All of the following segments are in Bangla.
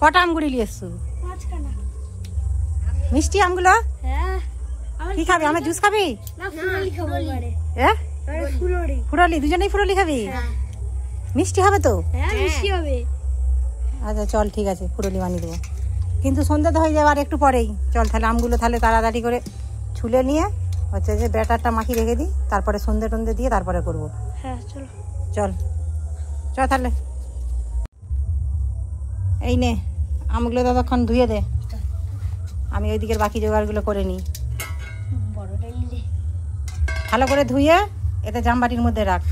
কটা আম গুড়ি নিয়ে এসছো? মিষ্টি আমগুলো? কি খাবি? আমের জুস খাবি? ফুরলি, দুজনেই ফুরলি খাবি? মিষ্টি হবে তো? আচ্ছা চল, ঠিক আছে, ফুরলি বানিয়ে দেবো, কিন্তু সন্ধ্যা তো হয়ে যাবে আর একটু পরেই। চল তাহলে আমগুলো তাহলে তাড়াতাড়ি করে ছুলে নিয়ে হচ্ছে যে ব্যাটারটা মাখিয়ে রেখে দিই, তারপরে সন্ধ্যে টন্ধে দিয়ে তারপরে করবো। চল চল তাহলে। এই নে আমগুলো ততক্ষণ ধুয়ে দে, আমি ওই দিকের বাকি জোগাড়গুলো করে নিই। ভালো করে ধুয়ে এতে জামবাটির মধ্যে রাখ।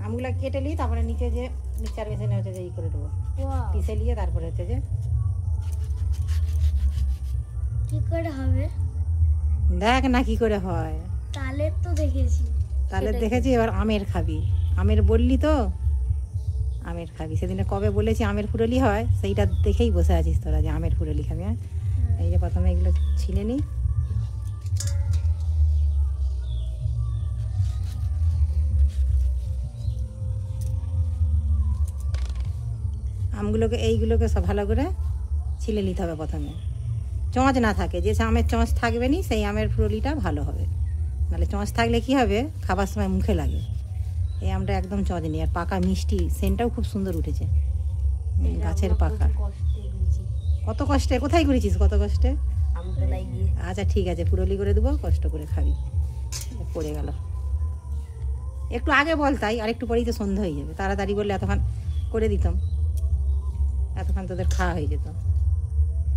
আমগুলা কেটে নিই, তারপরে নিচে যে মিক্সচার মেশিনে হচ্ছে যে ই করে দেবো, পিষে নিয়ে তারপরে হচ্ছে যে কি করে হবে দেখ না কি করে হয়। তালের তো দেখেছি, তালের দেখেছি, এবার আমের খাবি। আমের বললি তো আমের খাবি, সেদিনে কবে বলেছি আমের ফুরলি হয়, সেইটা দেখেই বসে আছিস তোরা যে আমের ফুরলি খাবি। হ্যাঁ, এই যে প্রথমে এগুলো ছিলে নিই। আমগুলোকে এইগুলোকে সব ভালো করে ছিলে নিতে হবে প্রথমে, চঁচ না থাকে, যে আমের চঁচ থাকবে নি সেই আমের ফুরলিটা ভালো হবে, নাহলে চঁচ থাকলে কি হবে খাবার সময় মুখে লাগে। এই আমটা একদম চঁচ নেই, আর পাকা মিষ্টি, সেন্টটাও খুব সুন্দর উঠেছে, গাছের পাকা। কত কষ্টে, কোথায় করেছিস কত কষ্টে? আচ্ছা ঠিক আছে, ফুরলি করে দেবো, কষ্ট করে খাবি। পড়ে গেল, একটু আগে বল, তাই আর একটু পরেই তো সন্ধ্যা হয়ে যাবে, তাড়াতাড়ি বললে এতক্ষণ করে দিতাম, এতক্ষণ তোদের খাওয়া হয়ে যেত।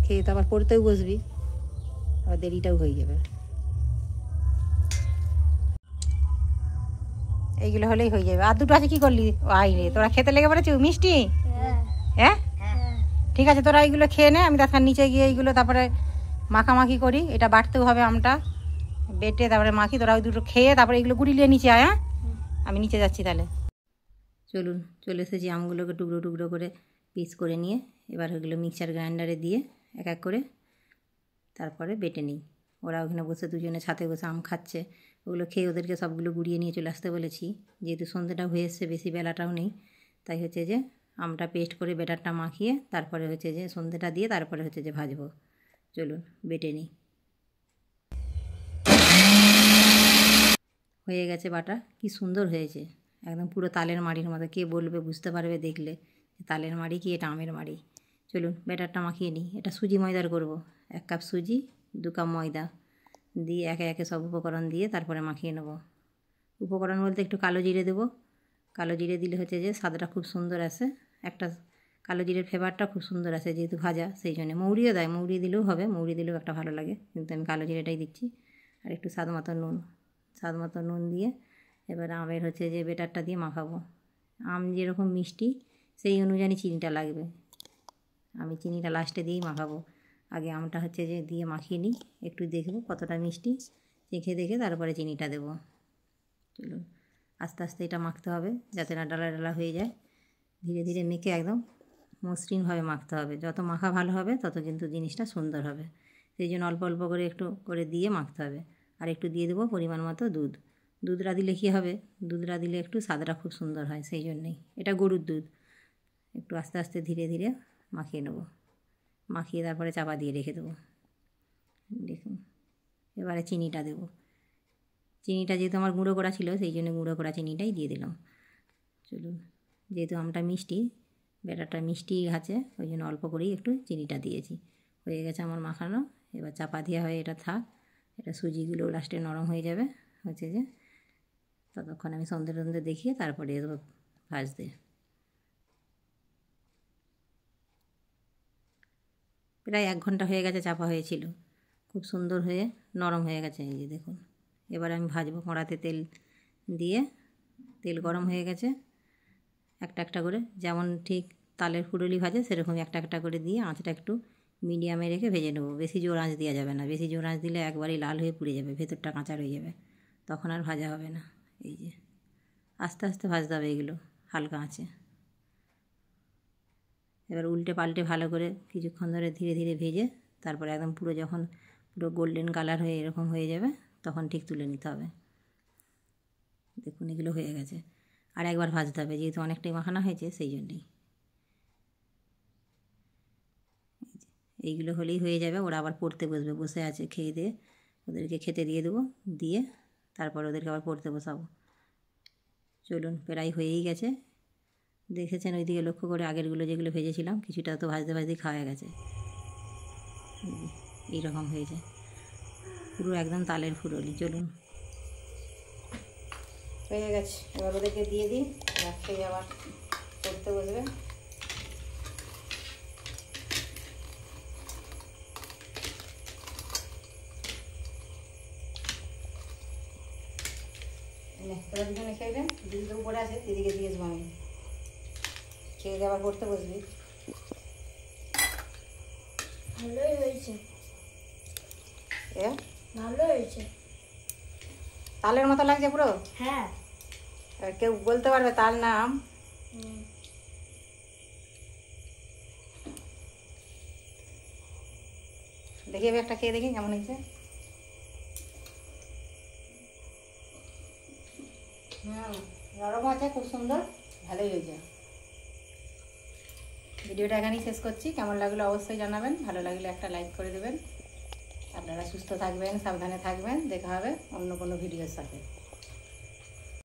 খেয়ে তো আবার পড়তেও বসবি, আবার দেরিটাও হয়ে যাবে। এইগুলো হলেই হয়ে যাবে। আর দুটো আছে, কি করলি? আই রে, তোরা খেতে লেগে পড়েছি মিষ্টি। হ্যাঁ ঠিক আছে, তোরা এইগুলো খেয়ে নে, আমি দেখার নিচে গিয়ে এইগুলো তারপরে মাখামাখি করি। এটা বাটতেও হবে আমটা, বেটে তারপরে মাখি। তোরা ওই দুটো খেয়ে তারপরে এগুলো গুড়ি নিয়ে নিচে আয়। হ্যাঁ, আমি নিচে যাচ্ছি তাহলে। চলুন, চলে এসেছি আমগুলোকে টুকরো টুকরো করে পিস করে নিয়ে, এবার ওগুলো মিক্সচার গ্রাইন্ডারে দিয়ে এক এক করে তারপরে বেটে নিই। ওরা ওখানে বসে দুজনে ছাতে বসে আম খাচ্ছে, ওগুলো খেয়ে ওদেরকে সবগুলো গুড়িয়ে নিয়ে চলে আসতে বলেছি। যেহেতু সন্ধ্যেটা হয়ে এসছে, বেশি বেলাটাও নেই, তাই হচ্ছে যে আমটা পেস্ট করে বেটারটা মাখিয়ে তারপরে হচ্ছে যে সন্ধ্যেটা দিয়ে তারপরে হচ্ছে যে ভাজবো। চলুন বেটে নিই। হয়ে গেছে বাটা, কি সুন্দর হয়েছে, একদম পুরো তালের মাড়ির মতো। কে বলবে, বুঝতে পারবে দেখলে তালের মাড়ি কি এটা আমের মাড়ি। চলুন ব্যাটারটা মাখিয়ে নিই। এটা সুজি ময়দার করব। 1 কাপ সুজি, 2 কাপ ময়দা দিয়ে একে একে সব উপকরণ দিয়ে তারপরে মাখিয়ে নেব। উপকরণ বলতে একটু কালো জিরে দেবো, কালো জিরে দিলে হচ্ছে যে স্বাদটা খুব সুন্দর আসে, একটা কালো জিরের ফ্লেভারটা খুব সুন্দর আসে, যেহেতু ভাজা সেই জন্য। মৌরিও দেয়, মৌরি দিলেও হবে, মৌরি দিলেও একটা ভালো লাগে, কিন্তু আমি কালো জিরেটাই দিচ্ছি। আর একটু স্বাদ মতো নুন, স্বাদ মতো নুন দিয়ে এবার আমের হচ্ছে যে বেটারটা দিয়ে মাখাবো। আম যেরকম মিষ্টি সেই অনুযায়ী চিনিটা লাগবে, আমি চিনিটা লাস্টে দিয়েই মাখাবো। আগে আমটা হচ্ছে যে দিয়ে মাখিয়ে নিই, একটু দেখবো কতটা মিষ্টি, চেখে দেখে তারপরে চিনিটা দেবো। চলুন আস্তে আস্তে এটা মাখতে হবে, যাতে না ডালা ডালা হয়ে যায়। ধীরে ধীরে মেখে একদম মসৃণভাবে মাখতে হবে, যত মাখা ভালো হবে তত কিন্তু জিনিসটা সুন্দর হবে। সেই জন্য অল্প অল্প করে একটু করে দিয়ে মাখতে হবে। আর একটু দিয়ে দেবো পরিমাণ মতো দুধ। দুধটা দিলে কী হবে, দুধটা দিলে একটু স্বাদটা খুব সুন্দর হয়, সেই জন্যেই। এটা গরুর দুধ। একটু আস্তে আস্তে ধীরে ধীরে মাখিয়ে নেব, মাখিয়ে তারপরে চাপা দিয়ে রেখে দেবো। দেখুন এবারে চিনিটা দেবো। চিনিটা যেহেতু আমার গুঁড়ো করা ছিল, সেই জন্য গুঁড়ো করা চিনিটাই দিয়ে দিলাম। চলুন, যেহেতু আমটা মিষ্টি, ব্যাটারটা মিষ্টি আছে, ওই জন্য অল্প করেই একটু চিনিটা দিয়েছি। হয়ে গেছে আমার মাখানো, এবার চাপা দেওয়া হয়ে এটা থাক। এটা সুজিগুলো লাস্টে নরম হয়ে যাবে, হচ্ছে যে ততক্ষণ আমি সন্ধে টন্ধে দেখিয়ে তারপরে দেবো ভাজতে। প্রায় 1 ঘন্টা হয়ে গেছে চাপা হয়েছিল, খুব সুন্দর হয়ে নরম হয়ে গেছে, এই যে দেখুন। এবার আমি ভাজবো। কড়াতে তেল দিয়ে, তেল গরম হয়ে গেছে, একটা একটা করে, যেমন ঠিক তালের ফুরলি ভাজে সেরকমই একটা একটা করে দিয়ে আঁচটা একটু মিডিয়ামে রেখে ভেজে নেবো। বেশি জোর আঁচ দেওয়া যাবে না, বেশি জোর আঁচ দিলে একবারেই লাল হয়ে পুড়ে যাবে, ভেতরটা কাঁচা রয়ে যাবে, তখন আর ভাজা হবে না। এই যে আস্তে আস্তে ভাজতে হবে এগুলো হালকা আঁচে। এবার উল্টে পাল্টে ভালো করে কিছুক্ষণ ধরে ধীরে ধীরে ভেজে তারপরে একদম পুরো যখন পুরো গোল্ডেন কালার হয়ে এরকম হয়ে যাবে তখন ঠিক তুলে নিতে হবে। দেখুন এগুলো হয়ে গেছে, আর একবার ভাজতে হবে যেহেতু অনেকটাই মাখানো হয়েছে সেই জন্যেই। এইগুলো হলেই হয়ে যাবে। ওরা আবার পড়তে বসবে, বসে আছে খেয়ে দিয়ে, ওদেরকে খেতে দিয়ে দেবো, দিয়ে তারপর ওদেরকে আবার পড়তে বসাবো। চলুন প্রায় হয়েই গেছে। দেখেছেন ওইদিকে লক্ষ্য করে আগেরগুলো যেগুলো ভেজেছিলাম কিছুটা তো ভাজতে ভাজতেই খাওয়া গেছে। এইরকম হয়েছে পুরো একদম তালের ফুরোলি। চলুন হয়ে গেছে, এবার ওদেরকে দিয়ে দিই, রাত্রেই আবার পড়তে বসবে। তোরা দুজনে খেয়ে দিদি তো উপরে আছে, দিদিকে দিয়ে আসবো আমি, খেয়ে দিয়ে আবার পড়তে বসবি। ভালোই হয়েছে, ভালো হয়েছে, তালের মতো লাগছে পুরো। হ্যাঁ, কেউ বলতে পারবে তার নাম? দেখি আমি একটা খেয়ে দেখি কেমন হয়েছে। নরম আছে, খুব সুন্দর, ভালোই হয়েছে। ভিডিওটা এখানেই শেষ করছি। কেমন লাগলো অবশ্যই জানাবেন, ভালো লাগলে একটা লাইক করে দেবেন। আপনারা সুস্থ থাকবেন, সাবধানে থাকবেন। দেখা হবে অন্য কোনো ভিডিওর সাথে।